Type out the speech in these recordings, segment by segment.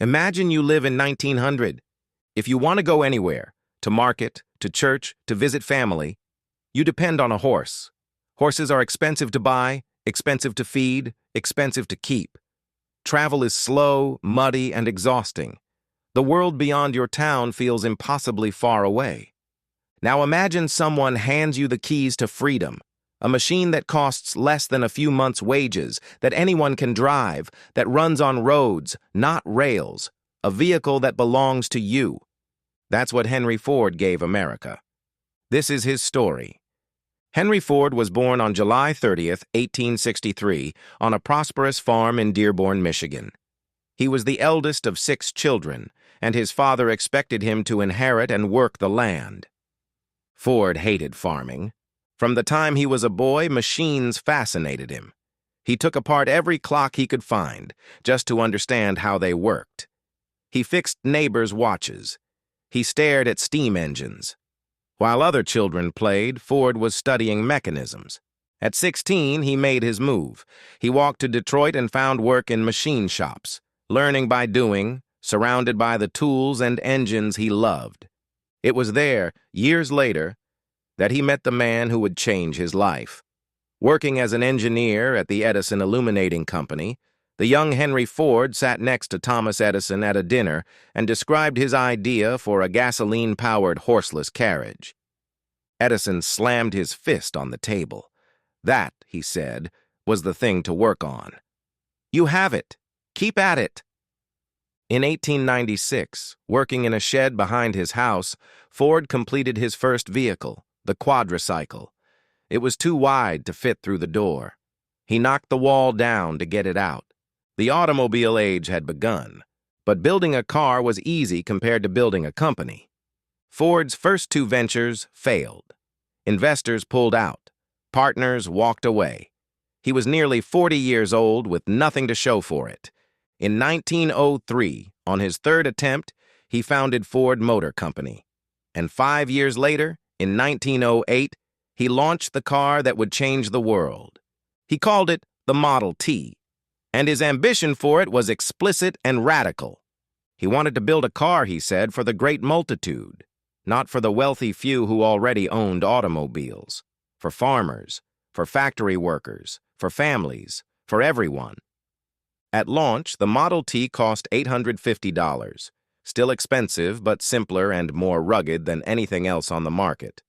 Imagine you live in 1900. If you want to go anywhere, to market, to church, to visit family, you depend on a horse. Horses are expensive to buy, expensive to feed, expensive to keep. Travel is slow, muddy, and exhausting. The world beyond your town feels impossibly far away. Now imagine someone hands you the keys to freedom, a machine that costs less than a few months' wages, that anyone can drive, that runs on roads, not rails, a vehicle that belongs to you. That's what Henry Ford gave America. This is his story. Henry Ford was born on July 30th, 1863, on a prosperous farm in Dearborn, Michigan. He was the eldest of 6 children, and his father expected him to inherit and work the land. Ford hated farming. From the time he was a boy, machines fascinated him. He took apart every clock he could find, just to understand how they worked. He fixed neighbors' watches. He stared at steam engines. While other children played, Ford was studying mechanisms. At 16, he made his move. He walked to Detroit and found work in machine shops, learning by doing, surrounded by the tools and engines he loved. It was there, years later, that he met the man who would change his life. Working as an engineer at the Edison Illuminating Company, the young Henry Ford sat next to Thomas Edison at a dinner and described his idea for a gasoline-powered horseless carriage. Edison slammed his fist on the table. That, he said, was the thing to work on. You have it. Keep at it. In 1896, working in a shed behind his house, Ford completed his first vehicle, the quadricycle. It was too wide to fit through the door. He knocked the wall down to get it out. The automobile age had begun, but building a car was easy compared to building a company. Ford's first 2 ventures failed. Investors pulled out. Partners walked away. He was nearly 40 years old with nothing to show for it. In 1903, on his 3rd attempt, he founded Ford Motor Company. And 5 years later, in 1908, he launched the car that would change the world. He called it the Model T, and his ambition for it was explicit and radical. He wanted to build a car, he said, for the great multitude, not for the wealthy few who already owned automobiles, for farmers, for factory workers, for families, for everyone. At launch, the Model T cost $850, still expensive but simpler and more rugged than anything else on the market.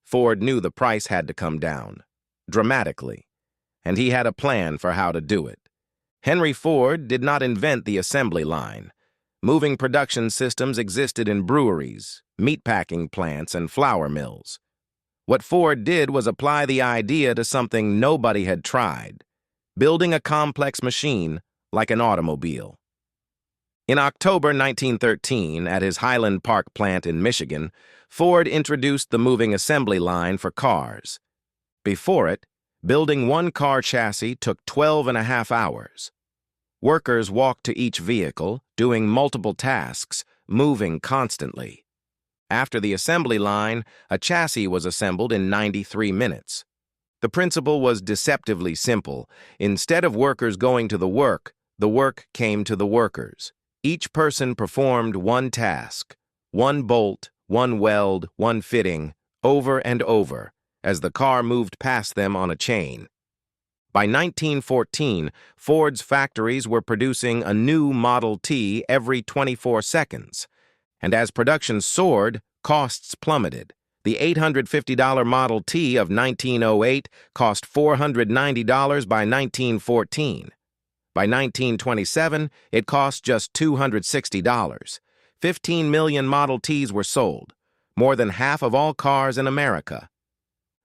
Ford knew the price had to come down, dramatically, and he had a plan for how to do it. Henry Ford did not invent the assembly line. Moving production systems existed in breweries, meatpacking plants, and flour mills. What Ford did was apply the idea to something nobody had tried, building a complex machine like an automobile. In October 1913, at his Highland Park plant in Michigan, Ford introduced the moving assembly line for cars. Before it, building one car chassis took 12.5 hours. Workers walked to each vehicle, doing multiple tasks, moving constantly. After the assembly line, a chassis was assembled in 93 minutes. The principle was deceptively simple. Instead of workers going to the work came to the workers. Each person performed one task, one bolt, one weld, one fitting, over and over, as the car moved past them on a chain. By 1914, Ford's factories were producing a new Model T every 24 seconds, and as production soared, costs plummeted. The $850 Model T of 1908 cost $490 by 1914. By 1927, it cost just $260. 15 million Model Ts were sold, more than half of all cars in America.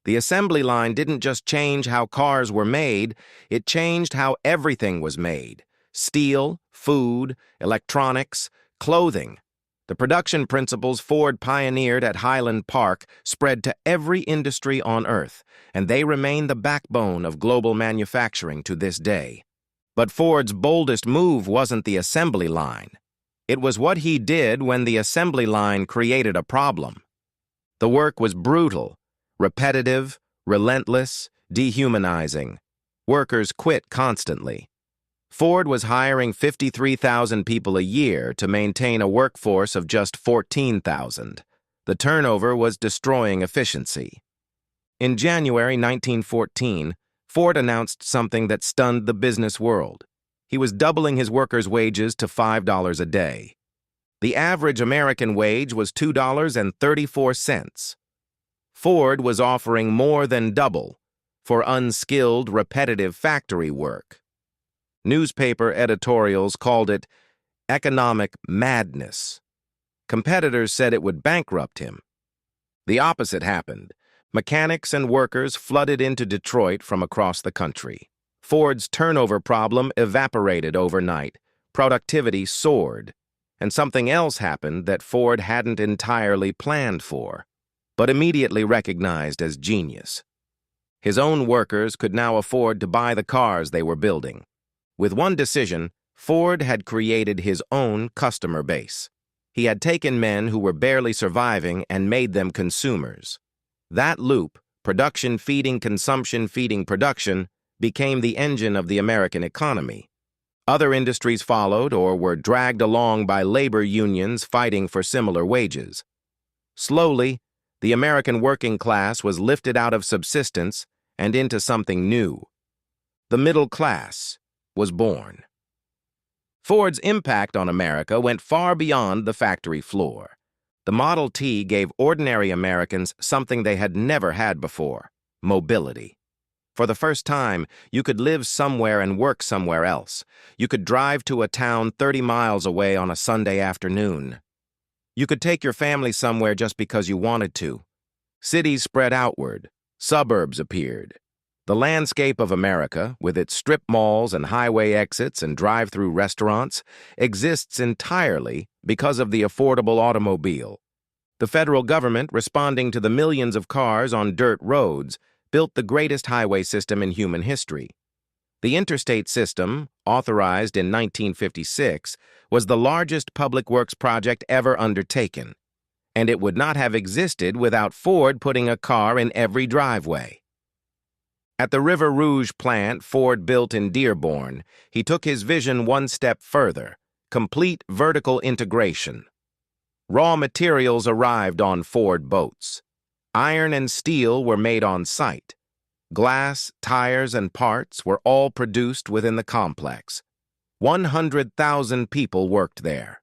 The assembly line didn't just change how cars were made, it changed how everything was made. Steel, food, electronics, clothing. The production principles Ford pioneered at Highland Park spread to every industry on Earth, and they remain the backbone of global manufacturing to this day. But Ford's boldest move wasn't the assembly line. It was what he did when the assembly line created a problem. The work was brutal, repetitive, relentless, dehumanizing. Workers quit constantly. Ford was hiring 53,000 people a year to maintain a workforce of just 14,000. The turnover was destroying efficiency. In January 1914, Ford announced something that stunned the business world. He was doubling his workers' wages to $5 a day. The average American wage was $2.34. Ford was offering more than double for unskilled, repetitive factory work. Newspaper editorials called it economic madness. Competitors said it would bankrupt him. The opposite happened. Mechanics and workers flooded into Detroit from across the country. Ford's turnover problem evaporated overnight. Productivity soared. And something else happened that Ford hadn't entirely planned for, but immediately recognized as genius. His own workers could now afford to buy the cars they were building. With one decision, Ford had created his own customer base. He had taken men who were barely surviving and made them consumers. That loop, production feeding consumption feeding production, became the engine of the American economy. Other industries followed or were dragged along by labor unions fighting for similar wages. Slowly, the American working class was lifted out of subsistence and into something new. The middle class was born. Ford's impact on America went far beyond the factory floor. The Model T gave ordinary Americans something they had never had before: mobility. For the first time, you could live somewhere and work somewhere else. You could drive to a town 30 miles away on a Sunday afternoon. You could take your family somewhere just because you wanted to. Cities spread outward. Suburbs appeared. The landscape of America, with its strip malls and highway exits and drive-through restaurants, exists entirely because of the affordable automobile. The federal government, responding to the millions of cars on dirt roads, built the greatest highway system in human history. The interstate system, authorized in 1956, was the largest public works project ever undertaken, and it would not have existed without Ford putting a car in every driveway. At the River Rouge plant Ford built in Dearborn, he took his vision one step further: complete vertical integration. Raw materials arrived on Ford boats. Iron and steel were made on site. Glass, tires, and parts were all produced within the complex. 100,000 people worked there.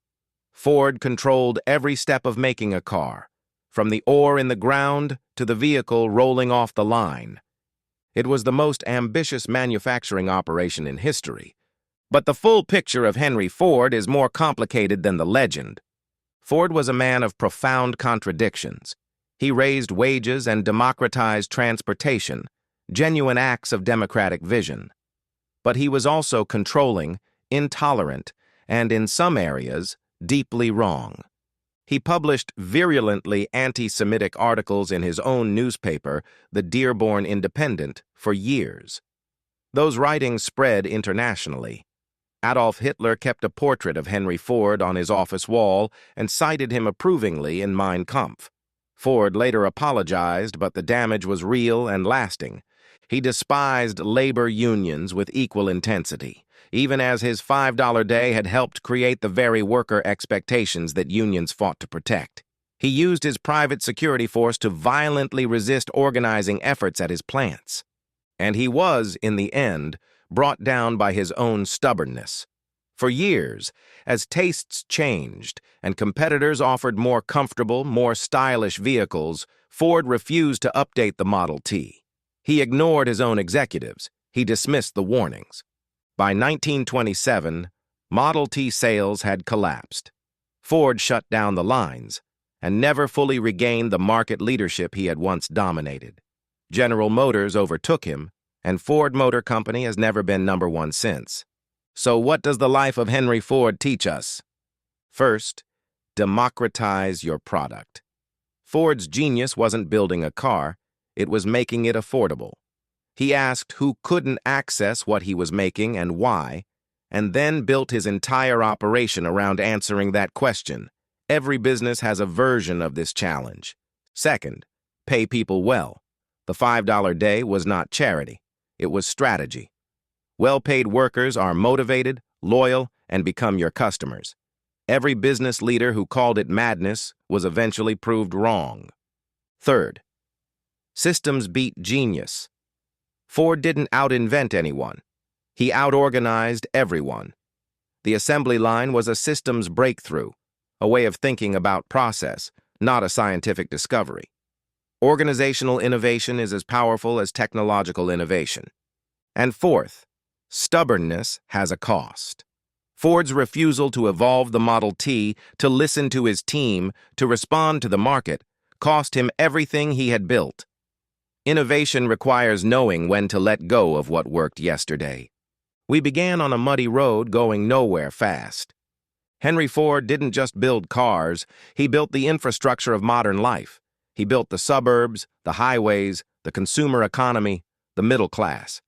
Ford controlled every step of making a car, from the ore in the ground to the vehicle rolling off the line. It was the most ambitious manufacturing operation in history. But the full picture of Henry Ford is more complicated than the legend. Ford was a man of profound contradictions. He raised wages and democratized transportation, genuine acts of democratic vision. But he was also controlling, intolerant, and in some areas, deeply wrong. He published virulently anti-Semitic articles in his own newspaper, the Dearborn Independent, for years. Those writings spread internationally. Adolf Hitler kept a portrait of Henry Ford on his office wall and cited him approvingly in Mein Kampf. Ford later apologized, but the damage was real and lasting. He despised labor unions with equal intensity, even as his $5 day had helped create the very worker expectations that unions fought to protect. He used his private security force to violently resist organizing efforts at his plants. And he was, in the end, brought down by his own stubbornness. For years, as tastes changed and competitors offered more comfortable, more stylish vehicles, Ford refused to update the Model T. He ignored his own executives. He dismissed the warnings. By 1927, Model T sales had collapsed. Ford shut down the lines and never fully regained the market leadership he had once dominated. General Motors overtook him, and Ford Motor Company has never been number one since. So what does the life of Henry Ford teach us? First, democratize your product. Ford's genius wasn't building a car, it was making it affordable. He asked who couldn't access what he was making and why, and then built his entire operation around answering that question. Every business has a version of this challenge. Second, pay people well. The $5 day was not charity, it was strategy. Well-paid workers are motivated, loyal, and become your customers. Every business leader who called it madness was eventually proved wrong. Third, systems beat genius. Ford didn't out-invent anyone. He out-organized everyone. The assembly line was a systems breakthrough, a way of thinking about process, not a scientific discovery. Organizational innovation is as powerful as technological innovation. And fourth, stubbornness has a cost. Ford's refusal to evolve the Model T, to listen to his team, to respond to the market, cost him everything he had built. Innovation requires knowing when to let go of what worked yesterday. We began on a muddy road going nowhere fast. Henry Ford didn't just build cars, he built the infrastructure of modern life. He built the suburbs, the highways, the consumer economy, the middle class.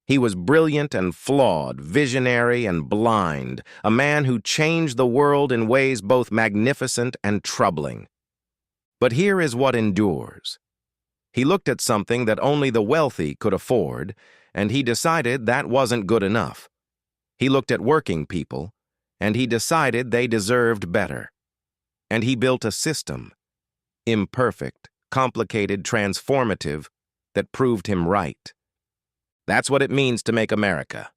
He was brilliant and flawed, visionary and blind, a man who changed the world in ways both magnificent and troubling. But here is what endures. He looked at something that only the wealthy could afford, and he decided that wasn't good enough. He looked at working people, and he decided they deserved better. And he built a system, imperfect, complicated, transformative, that proved him right. That's what it means to make America.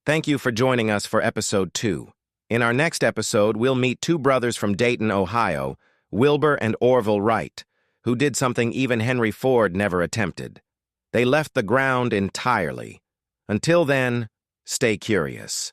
Thank you for joining us for Episode 2. In our next episode, we'll meet two brothers from Dayton, Ohio, Wilbur and Orville Wright, who did something even Henry Ford never attempted. They left the ground entirely. Until then, stay curious.